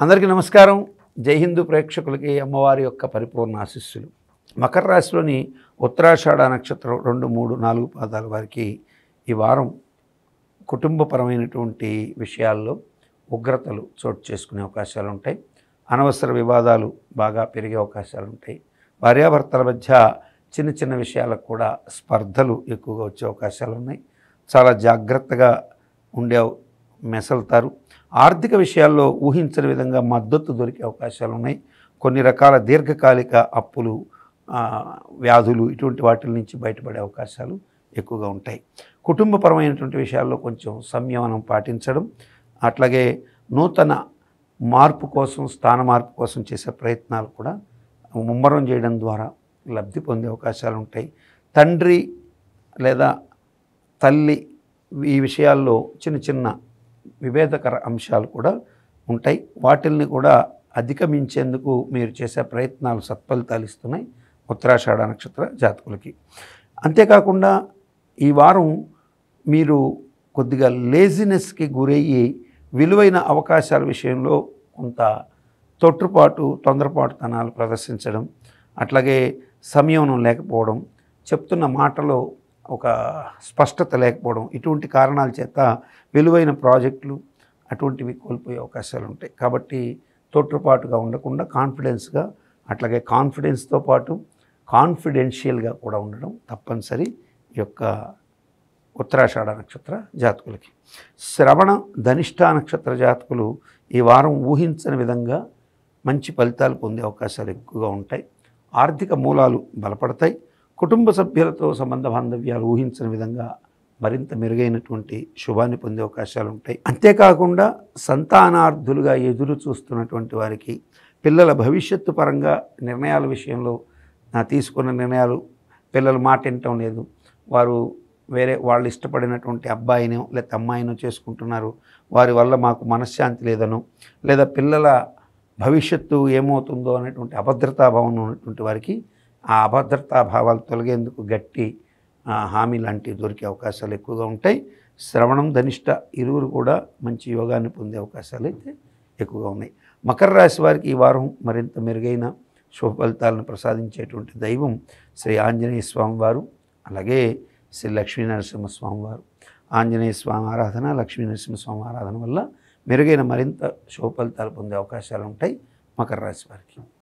అందరికీ నమస్కారం. జై హిందూ ప్రేక్షకులకి అమ్మవారి యొక్క పరిపూర్ణ ఆశీస్సులు. మకర రాశిలోని ఉత్తరాషాఢ నక్షత్రం 2, 3, 4 పాదాల వారికి ఈ వారం కుటుంబపరమైనటువంటి విషయాల్లో ఉగ్రతలు చోటు చేసుకునే అవకాశాలు ఉంటాయి. అనవసర వివాదాలు బాగా పెరిగే అవకాశాలు ఉంటాయి. భార్యాభర్తల మధ్య చిన్న చిన్న విషయాలకు కూడా స్పర్ధలు ఎక్కువగా వచ్చే అవకాశాలు ఉన్నాయి. చాలా జాగ్రత్తగా ఉండే మెసలుతారు. ఆర్థిక విషయాల్లో ఊహించని విధంగా మద్దతు దొరికే అవకాశాలు ఉన్నాయి. కొన్ని రకాల దీర్ఘకాలిక అప్పులు, వ్యాధులు ఇటువంటి వాటి నుంచి బయటపడే అవకాశాలు ఎక్కువగా ఉంటాయి. కుటుంబపరమైనటువంటి విషయాల్లో కొంచెం సంయమనం పాటించడం, అట్లాగే నూతన మార్పు కోసం, స్థాన మార్పు కోసం చేసే ప్రయత్నాలు కూడా ముమ్మరం చేయడం ద్వారా లబ్ధి పొందే అవకాశాలు ఉంటాయి. తండ్రి లేదా తల్లి ఈ విషయాల్లో చిన్న చిన్న విభేదకర అంశాలు కూడా ఉంటాయి. వాటిల్ని కూడా అధిగమించేందుకు మీరు చేసే ప్రయత్నాలు సత్ఫలితాలు ఇస్తున్నాయి ఉత్తరాషాఢ నక్షత్ర జాతకులకి. అంతేకాకుండా ఈ వారం మీరు కొద్దిగా లేజినెస్కి గురయ్యి విలువైన అవకాశాల విషయంలో కొంత తొట్టుపాటు, తొందరపాటుతనాలు ప్రదర్శించడం, అట్లాగే సంయమనం లేకపోవడం, చెప్తున్న మాటలో ఒక స్పష్టత లేకపోవడం, ఇటువంటి కారణాల చేత విలువైన ప్రాజెక్టులు అటువంటివి కోల్పోయే అవకాశాలు ఉంటాయి. కాబట్టి తోట్రుపాటుగా ఉండకుండా కాన్ఫిడెన్స్గా, అట్లాగే కాన్ఫిడెన్స్తో పాటు కాన్ఫిడెన్షియల్గా కూడా ఉండడం తప్పనిసరి ఈ యొక్క ఉత్తరాషాఢ నక్షత్ర జాతకులకి. శ్రవణ, ధనిష్ఠ నక్షత్ర జాతకులు ఈ వారం ఊహించని విధంగా మంచి ఫలితాలు పొందే అవకాశాలు ఎక్కువగా ఉంటాయి. ఆర్థిక మూలాలు బలపడతాయి. కుటుంబ సభ్యులతో సంబంధ బాంధవ్యాలు ఊహించని విధంగా మరింత మెరుగైనటువంటి శుభాన్ని పొందే అవకాశాలు ఉంటాయి. అంతేకాకుండా సంతానార్థులుగా ఎదురు చూస్తున్నటువంటి వారికి పిల్లల భవిష్యత్తు పరంగా నిర్ణయాల విషయంలో తీసుకున్న నిర్ణయాలు పిల్లలు మాట వినటం లేదు, వారు వేరే వాళ్ళు ఇష్టపడినటువంటి అబ్బాయినో లేదా అమ్మాయినో చేసుకుంటున్నారు, వారి వల్ల మాకు మనశ్శాంతి లేదనో, లేదా పిల్లల భవిష్యత్తు ఏమవుతుందో అనేటువంటి అభద్రతాభావం ఉన్నటువంటి వారికి ఆ అభద్రతా భావాలు తొలగేందుకు గట్టి హామీ లాంటివి దొరికే అవకాశాలు ఎక్కువగా ఉంటాయి. శ్రవణం, ధనిష్ట ఇరువురు కూడా మంచి యోగాన్ని పొందే అవకాశాలు అయితే ఎక్కువగా ఉన్నాయి. మకర రాశి వారికి ఈ వారం మరింత మెరుగైన శుభ ఫలితాలను ప్రసాదించేటువంటి దైవం శ్రీ ఆంజనేయ స్వామి వారు, అలాగే శ్రీ లక్ష్మీనరసింహస్వామి వారు. ఆంజనేయ స్వామి ఆరాధన, లక్ష్మీనరసింహస్వామి ఆరాధన వల్ల మెరుగైన మరింత శుభ ఫలితాలు పొందే అవకాశాలు ఉంటాయి మకర రాశి వారికి.